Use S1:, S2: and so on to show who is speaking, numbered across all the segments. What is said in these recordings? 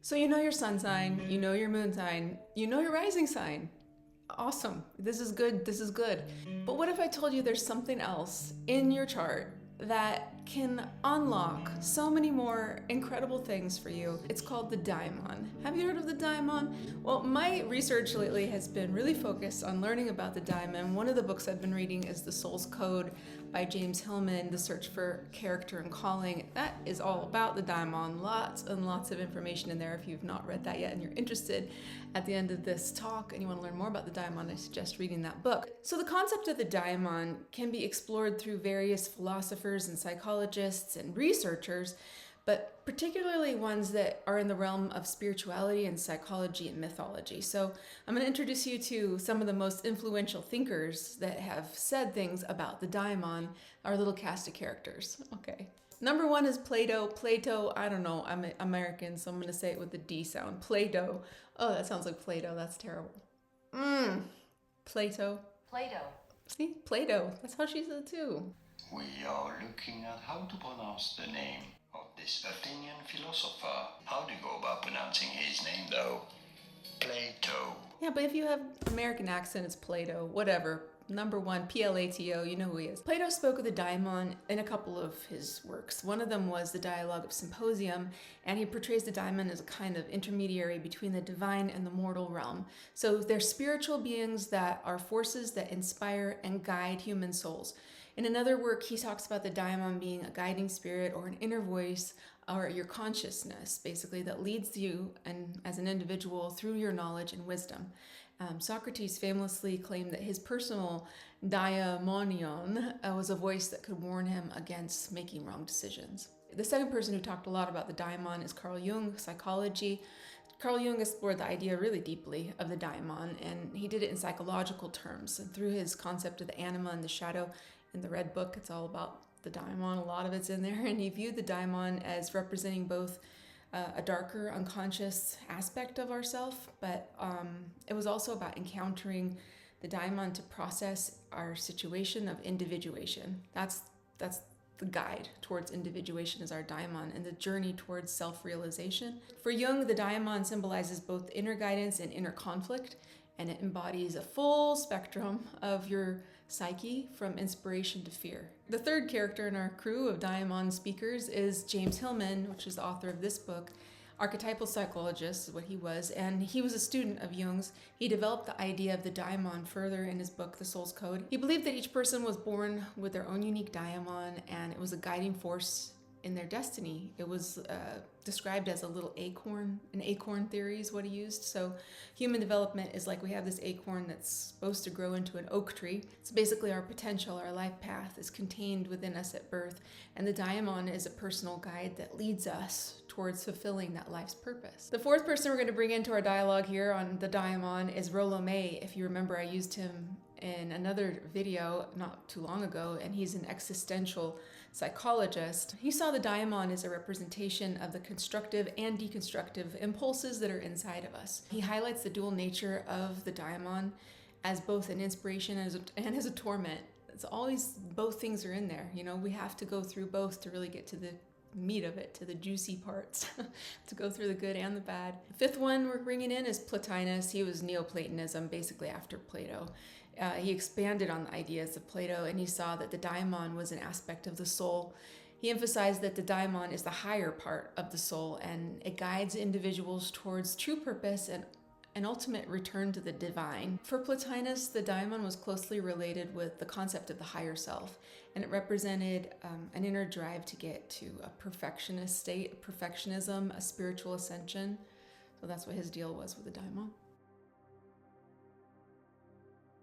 S1: So you know your sun sign, you know your moon sign, you know your rising sign. Awesome. This is good. This is good. But what if I told you there's something else in your chart that can unlock so many more incredible things for you? It's called the Daimon. Have you heard of the Daimon? Well, my research lately has been really focused on learning about the Daimon. One of the books I've been reading is The Soul's Code by James Hillman, The Search for Character and Calling. That is all about the Daimon. Lots and lots of information in there. If you've not read that yet and you're interested at the end of this talk and you want to learn more about the Daimon, I suggest reading that book. So the concept of the Daimon can be explored through various philosophers and psychologists and researchers, but particularly ones that are in the realm of spirituality and psychology and mythology. So I'm going to introduce you to some of the most influential thinkers that have said things about the Daimon, our little cast of characters. Okay. Number one is Plato. Plato, I don't know, I'm American, so I'm going to say it with the D sound. Plato. Oh, that sounds like Play-Doh. That's terrible. Plato.
S2: Plato.
S1: See? Plato. That's how she said it too.
S3: We are looking at how to pronounce the name of this Athenian philosopher. How do you go about pronouncing his name though? Plato.
S1: Yeah, but if you have American accent, it's Plato. Whatever. Number one, Plato, you know who he is. Plato spoke of the Daimon in a couple of his works. One of them was the Dialogue of Symposium, and he portrays the Daimon as a kind of intermediary between the divine and the mortal realm. So they're spiritual beings that are forces that inspire and guide human souls. In another work, he talks about the Daimon being a guiding spirit or an inner voice or your consciousness, basically, that leads you and as an individual through your knowledge and wisdom. Socrates famously claimed that his personal daimonion was a voice that could warn him against making wrong decisions. The second person who talked a lot about the daimon is Carl Jung, psychology. Carl Jung explored the idea really deeply of the daimon, and he did it in psychological terms. And through his concept of the anima and the shadow in the Red Book, it's all about the daimon. A lot of it's in there, and he viewed the daimon as representing both a darker unconscious aspect of ourself, but it was also about encountering the daimon to process our situation of individuation. That's the guide towards individuation is our daimon, and the journey towards self-realization. For Jung, the daimon symbolizes both inner guidance and inner conflict, and it embodies a full spectrum of your psyche from inspiration to fear. The third character in our crew of Diamon Speakers is James Hillman, which is the author of this book. Archetypal psychologist is what he was, and he was a student of Jung's. He developed the idea of the daimon further in his book, The Soul's Code. He believed that each person was born with their own unique daimon, and it was a guiding force in their destiny. It was described as a little acorn. An acorn theory is what he used. So human development is like we have this acorn that's supposed to grow into an oak tree. So basically our potential, our life path is contained within us at birth. And the daimon is a personal guide that leads us towards fulfilling that life's purpose. The fourth person we're going to bring into our dialogue here on the daimon is Rollo May. If you remember, I used him in another video not too long ago, and he's an existential psychologist. He saw the daimon as a representation of the constructive and deconstructive impulses that are inside of us. He highlights the dual nature of the daimon as both an inspiration and as a torment. It's always, both things are in there. You know, we have to go through both to really get to the meat of it, to the juicy parts, to go through the good and the bad. The fifth one we're bringing in is Plotinus. He was Neoplatonism, basically after Plato. He expanded on the ideas of Plato, and he saw that the daimon was an aspect of the soul. He emphasized that the daimon is the higher part of the soul, and it guides individuals towards true purpose and an ultimate return to the divine. For Plotinus, the daimon was closely related with the concept of the higher self, and it represented an inner drive to get to a perfectionist state, perfectionism, a spiritual ascension. So that's what his deal was with the daimon.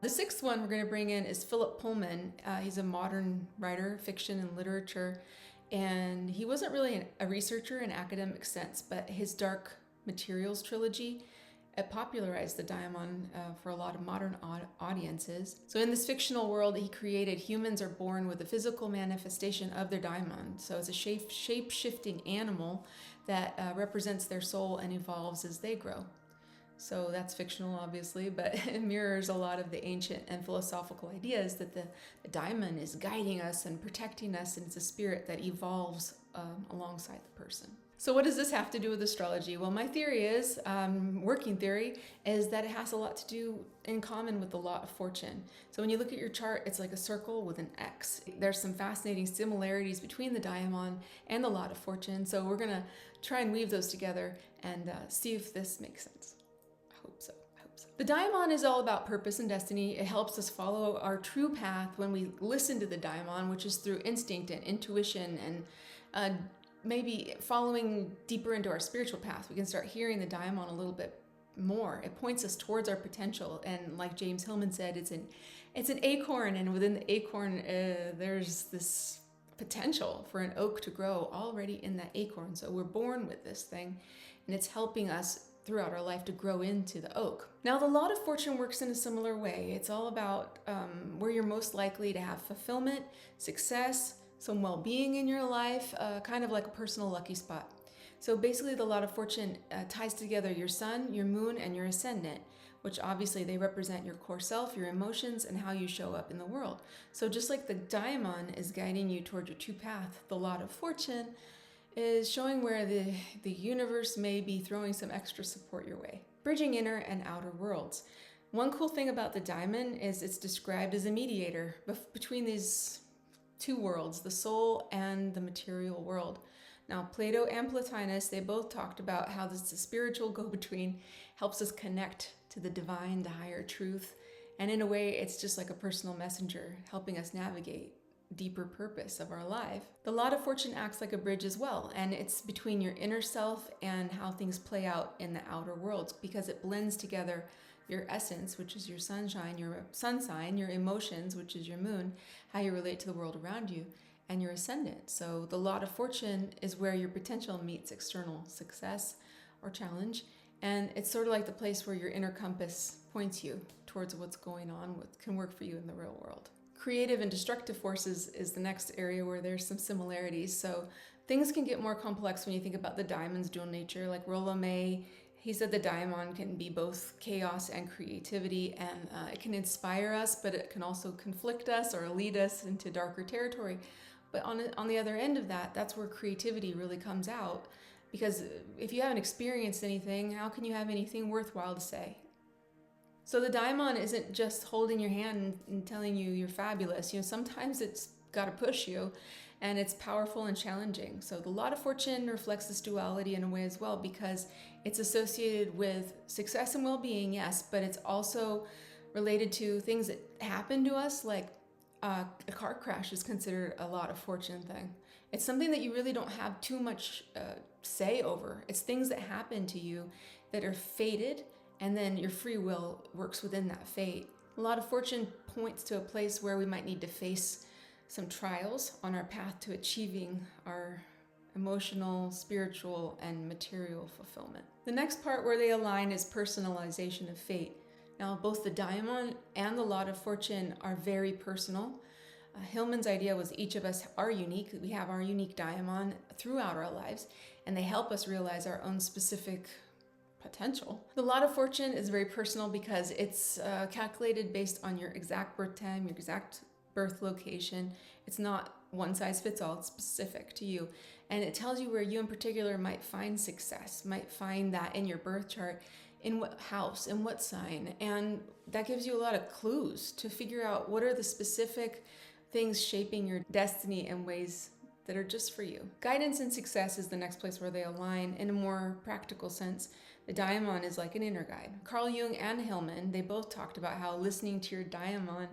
S1: The sixth one we're going to bring in is Philip Pullman. He's a modern writer, fiction and literature, and he wasn't really a researcher in academic sense, but his Dark Materials trilogy popularized the daimon for a lot of modern audiences. So in this fictional world he created, humans are born with a physical manifestation of their daimon. So it's a shape-shifting animal that represents their soul and evolves as they grow. So that's fictional, obviously, but it mirrors a lot of the ancient and philosophical ideas that the daimon is guiding us and protecting us, and it's a spirit that evolves alongside the person. So what does this have to do with astrology? Well, my theory is, working theory, is that it has a lot to do in common with the law of fortune. So when you look at your chart, it's like a circle with an X. There's some fascinating similarities between the Daimon and the law of fortune. So we're gonna try and weave those together and see if this makes sense. I hope so. The Daimon is all about purpose and destiny. It helps us follow our true path when we listen to the Daimon, which is through instinct and intuition and maybe following deeper into our spiritual path. We can start hearing the Daimon a little bit more. It points us towards our potential. And like James Hillman said, it's an acorn, and within the acorn, there's this potential for an oak to grow already in that acorn. So we're born with this thing, and it's helping us throughout our life to grow into the oak. Now, the law of fortune works in a similar way. It's all about where you're most likely to have fulfillment, success, some well-being in your life, kind of like a personal lucky spot. So basically, the law of fortune ties together your sun, your moon, and your ascendant, which obviously they represent your core self, your emotions, and how you show up in the world. So just like the Daimon is guiding you toward your true path, the law of fortune is showing where the universe may be throwing some extra support your way. Bridging inner and outer worlds. One cool thing about the Daimon is it's described as a mediator between these two worlds, the soul and the material world. Now, Plato and Plotinus, they both talked about how this spiritual go-between helps us connect to the divine, the higher truth. And in a way, it's just like a personal messenger helping us navigate deeper purpose of our life. The law of fortune acts like a bridge as well, and it's between your inner self and how things play out in the outer worlds, because it blends together your essence, which is your sunshine, your sun sign, your emotions, which is your moon, how you relate to the world around you, and your ascendant. So the law of fortune is where your potential meets external success or challenge, and it's sort of like the place where your inner compass points you towards what's going on, what can work for you in the real world. Creative and destructive forces is the next area where there's some similarities. So things can get more complex when you think about the Daimon's dual nature. Like Rollo May, he said the Daimon can be both chaos and creativity, and it can inspire us, but it can also conflict us or lead us into darker territory. But on the other end of that, that's where creativity really comes out, because if you haven't experienced anything, how can you have anything worthwhile to say? So the Daimon isn't just holding your hand and telling you you're fabulous. Sometimes it's got to push you, and it's powerful and challenging. So the law of fortune reflects this duality in a way as well, because it's associated with success and well-being, yes, but it's also related to things that happen to us, like a car crash is considered a law of fortune thing. It's something that you really don't have too much say over. It's things that happen to you that are fated, and then your free will works within that fate. A lot of fortune points to a place where we might need to face some trials on our path to achieving our emotional, spiritual, and material fulfillment. The next part where they align is personalization of fate. Now, both the Daimon and the law of fortune are very personal. Hillman's idea was each of us are unique. We have our unique Daimon throughout our lives, and they help us realize our own specific potential. The law of fortune is very personal because it's calculated based on your exact birth time, your exact birth location. It's not one size fits all, it's specific to you. And it tells you where you in particular might find success, might find that in your birth chart, in what house, in what sign. And that gives you a lot of clues to figure out what are the specific things shaping your destiny in ways that are just for you. Guidance and success is the next place where they align in a more practical sense. The Daimon is like an inner guide. Carl Jung and Hillman, they both talked about how listening to your Daimon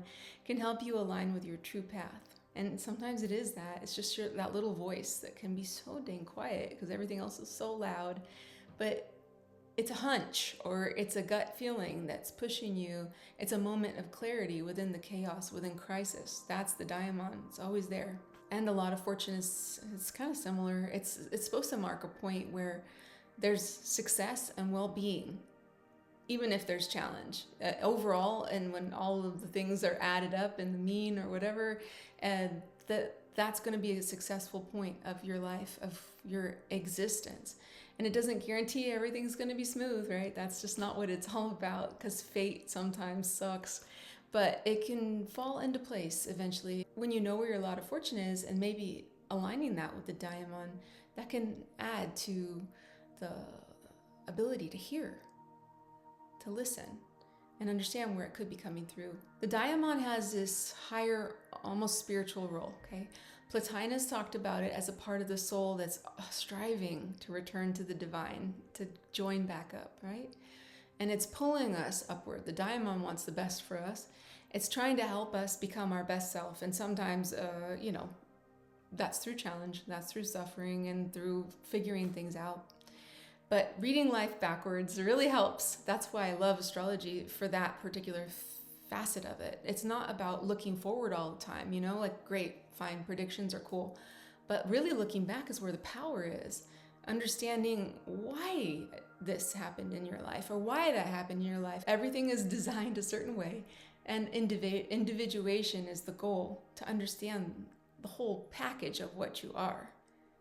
S1: can help you align with your true path. And sometimes it is that. It's just that little voice that can be so dang quiet because everything else is so loud. But it's a hunch or it's a gut feeling that's pushing you. It's a moment of clarity within the chaos, within crisis. That's the Daimon. It's always there. And the law of fortune is kind of similar. It's supposed to mark a point where there's success and well-being, even if there's challenge. Overall, and when all of the things are added up in the mean or whatever, that's going to be a successful point of your life, of your existence. And it doesn't guarantee everything's going to be smooth, right? That's just not what it's all about, because fate sometimes sucks. But it can fall into place eventually when you know where your lot of fortune is, and maybe aligning that with the Diamond that can add to the ability to hear, to listen, and understand where it could be coming through. The Daimon has this higher, almost spiritual role, okay? Plotinus talked about it as a part of the soul that's striving to return to the divine, to join back up, right? And it's pulling us upward. The Daimon wants the best for us. It's trying to help us become our best self. And sometimes, that's through challenge, that's through suffering, and through figuring things out. But reading life backwards really helps. That's why I love astrology for that particular facet of it. It's not about looking forward all the time, like great, fine, predictions are cool. But really looking back is where the power is. Understanding why this happened in your life or why that happened in your life. Everything is designed a certain way, and individuation is the goal, to understand the whole package of what you are,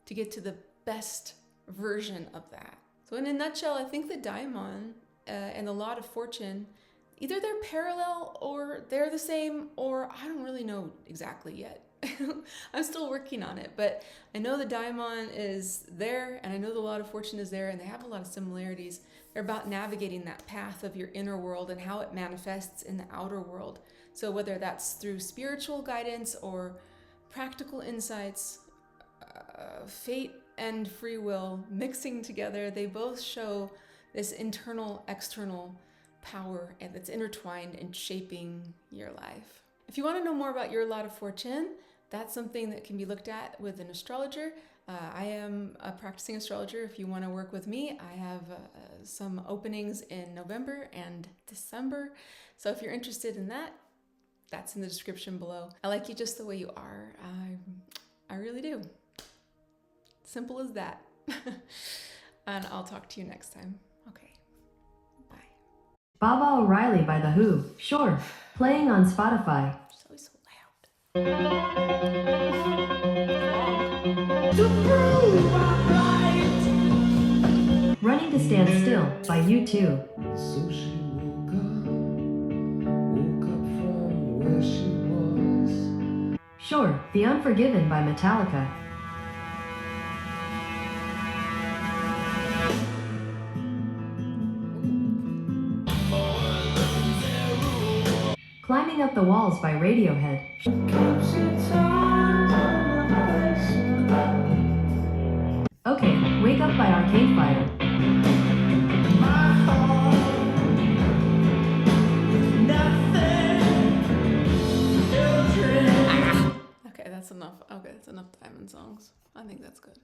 S1: to get to the best version of that. So in a nutshell, I think the Daimon and the Lot of Fortune, either they're parallel or they're the same, or I don't really know exactly yet. I'm still working on it, but I know the Daimon is there, and I know the Lot of Fortune is there, and they have a lot of similarities. They're about navigating that path of your inner world and how it manifests in the outer world. So whether that's through spiritual guidance or practical insights, fate and free will mixing together, they both show this internal, external power and that's intertwined in shaping your life. If you want to know more about your Lot of Fortune, that's something that can be looked at with an astrologer. I am a practicing astrologer. If you want to work with me, I have some openings in November and December. So if you're interested in that, that's in the description below. I like you just the way you are. I really do. Simple as that. And I'll talk to you next time. Okay. Bye.
S2: Baba O'Reilly by The Who. Sure. Playing on Spotify.
S1: It's always so loud.
S2: Running to Stand Still by U2.
S4: So she woke up from where she was.
S2: Sure. The Unforgiven by Metallica. Climbing Up the Walls by Radiohead. Okay, Wake Up by Arcade Fire.
S1: Okay, that's enough. Okay, that's enough Diamond songs. I think that's good.